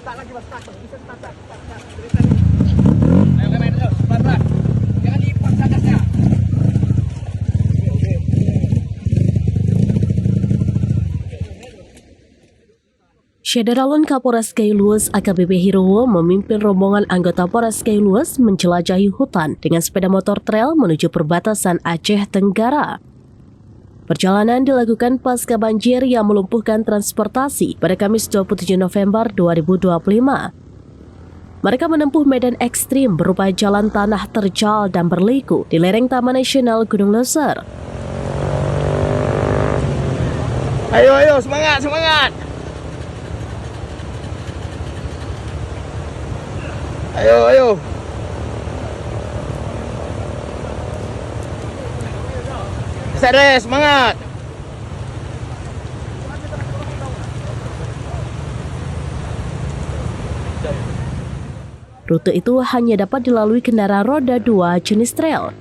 Start lagi, Bang. Start. Bisa start. Ayo, main terus. Pelan-pelan. Jangan dipaksa gasnya. Syederalun Kapolres Kailus AKBP Hirowo memimpin rombongan anggota Polres Kailus menjelajahi hutan dengan sepeda motor trail menuju perbatasan Aceh Tenggara. Perjalanan dilakukan pasca banjir yang melumpuhkan transportasi pada Kamis 27 November 2025. Mereka menempuh medan ekstrim berupa jalan tanah terjal dan berliku di lereng Taman Nasional Gunung Loser. Ayo, semangat. Ayo. Semangat. Rute itu hanya dapat dilalui kendaraan roda 2 jenis trail.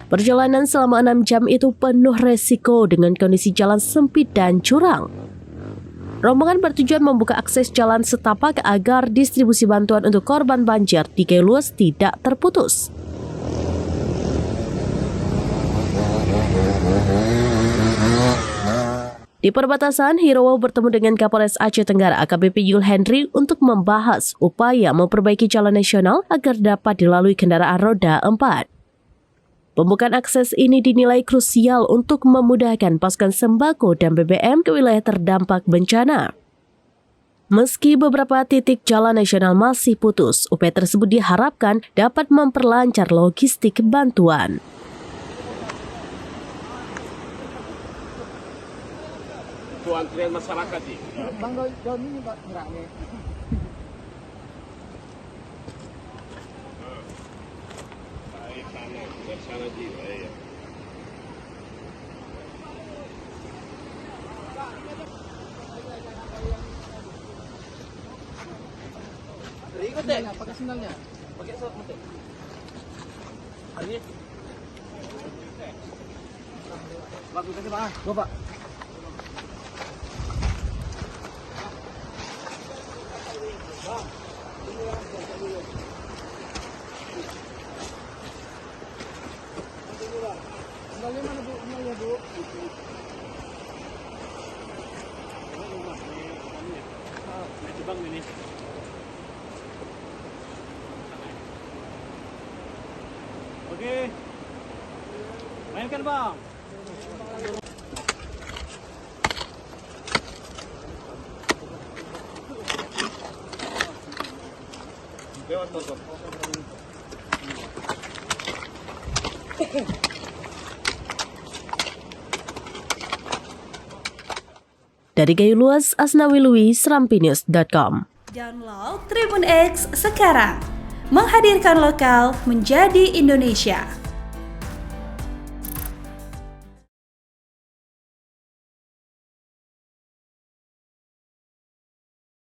Perjalanan selama 6 jam itu penuh resiko dengan kondisi jalan sempit dan curang. Rombongan bertujuan membuka akses jalan setapak agar distribusi bantuan untuk korban banjir di Kailus tidak terputus. Di perbatasan, Hirowo bertemu dengan Kapolres Aceh Tenggara AKBP Yul Henry untuk membahas upaya memperbaiki jalan nasional agar dapat dilalui kendaraan roda 4. Pembukaan akses ini dinilai krusial untuk memudahkan pasukan sembako dan BBM ke wilayah terdampak bencana. Meski beberapa titik jalan nasional masih putus, upaya tersebut diharapkan dapat memperlancar logistik bantuan. Itu antrian masyarakat sih. Bang daun ini Pak geraknya. Sana Ji. Ayo. Ikut deh. Pakai sendalnya. Pakai sok. Ini. Waktu kasih Pak. Go Pak. Sendalnya mana Bu? Sendalnya Bu. Bang ini. Oke. Mainkan Bang. Lewat motor. Dari Kailus, Asnawi Lui, Serampinews.com. Download Tribun X sekarang, menghadirkan lokal menjadi Indonesia.